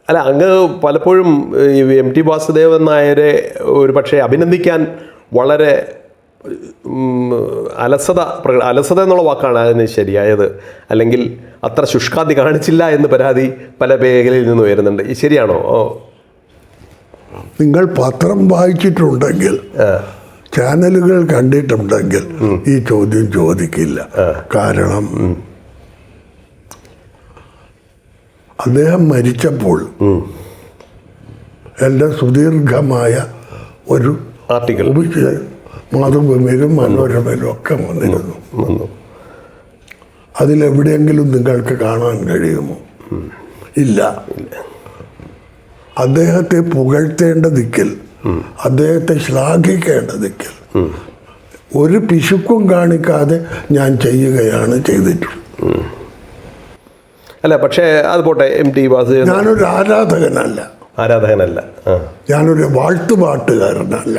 അല്ല, അങ്ങ് പലപ്പോഴും ഈ MT വാസുദേവൻ നായരെ ഒരു പക്ഷേ അഭിനന്ദിക്കാൻ വളരെ അലസത എന്നുള്ള വാക്കാണ് അതിന് ശരിയായത്, അല്ലെങ്കിൽ അത്ര ശുഷ്കാന്തി കാണിച്ചില്ല എന്ന് പരാതി പല മേഖലയിൽ നിന്ന് വരുന്നുണ്ട്. ഈ ശരിയാണോ? നിങ്ങൾ പത്രം വായിച്ചിട്ടുണ്ടെങ്കിൽ, ചാനലുകൾ കണ്ടിട്ടുണ്ടെങ്കിൽ ഈ ചോദ്യം ചോദിക്കില്ല. കാരണം അദ്ദേഹം മരിച്ചപ്പോൾ എൻ്റെ സുദീർഘമായ ഒരു ആർട്ടിക്കിൾ മാതൃഭൂമിയിലും മനോരമയിലും ഒക്കെ വന്നിരുന്നു. അതിലെവിടെയെങ്കിലും നിങ്ങൾക്ക് കാണാൻ കഴിയുമോ? ഇല്ല. അദ്ദേഹത്തെ പുകഴ്ത്തേണ്ട ദിക്കിൽ, അദ്ദേഹത്തെ ശ്ലാഘിക്കേണ്ട ദിക്കിൽ ഒരു പിശുക്കും കാണിക്കാതെ ഞാൻ ചെയ്യുകയാണ് ചെയ്തിട്ടുള്ളത്. അല്ല, പക്ഷേ അത് പോട്ടെ. MT വാസുദേവൻ ഞാനൊരു ആരാധകനല്ല, ഞാനൊരു വാഴ്ത്തുപാട്ടുകാരനല്ല.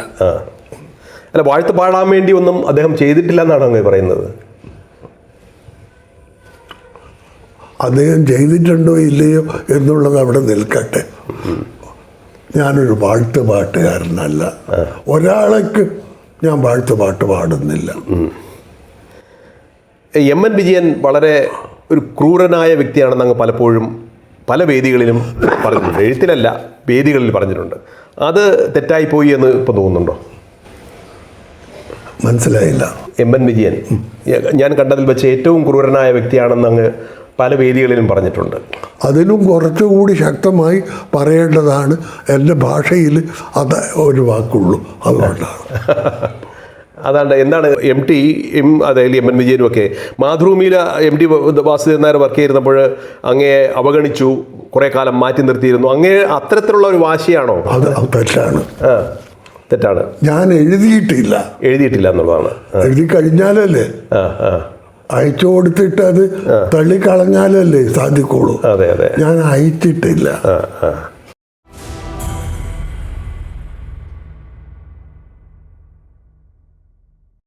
അല്ല, വാഴ്ത്ത് പാടാൻ വേണ്ടി ഒന്നും അദ്ദേഹം ചെയ്തിട്ടില്ല എന്നാണ് അങ്ങ് പറയുന്നത്. അദ്ദേഹം ചെയ്തിട്ടുണ്ടോ ഇല്ലയോ എന്നുള്ളത് അവിടെ നിൽക്കട്ടെ. ഞാനൊരു വാഴ്ത്തുപാട്ടുകാരനല്ല, ഒരാൾക്ക് ഞാൻ വാഴ്ത്തുപാട്ട് പാടുന്നില്ല. MN വിജയൻ വളരെ ഒരു ക്രൂരനായ വ്യക്തിയാണെന്ന് അങ്ങ് പലപ്പോഴും പല വേദികളിലും പറഞ്ഞിട്ടുണ്ട്. എഴുത്തിലല്ല, വേദികളിൽ പറഞ്ഞിട്ടുണ്ട്. അത് തെറ്റായിപ്പോയി എന്ന് ഇപ്പം തോന്നുന്നുണ്ടോ? മനസ്സിലായില്ല. MN വിജയൻ ഞാൻ കണ്ടതിൽ വെച്ച് ഏറ്റവും ക്രൂരനായ വ്യക്തിയാണെന്ന് അങ്ങ് പല വേദികളിലും പറഞ്ഞിട്ടുണ്ട്. അതിലും കുറച്ചുകൂടി ശക്തമായി പറയേണ്ടതാണ്. എൻ്റെ ഭാഷയിൽ അത് ഒരു വാക്കുള്ളൂ, അതുകൊണ്ടാണ്. അതാണ്ട് എന്താണ് അതായത് MN വിജയനും ഒക്കെ മാതൃഭൂമിയിൽ MT വാസുദേവൻ നായർ വർക്ക് ചെയ്തിരുന്നപ്പോൾ അങ്ങേ അവഗണിച്ചു, കുറേ കാലം മാറ്റി നിർത്തിയിരുന്നു. അങ്ങേ അത്തരത്തിലുള്ള ഒരു വാശിയാണോ? അത് തെറ്റാണ്. തെറ്റാണ്. ഞാൻ എഴുതിയിട്ടില്ല എന്നുള്ളതാണ്. എഴുതി കഴിഞ്ഞാലല്ലേ, അയച്ചു കൊടുത്തിട്ട് അത് തള്ളിക്കളഞ്ഞാലല്ലേ സാധിക്കുള്ളൂ. അതെ. ഞാൻ അയച്ചിട്ടില്ല.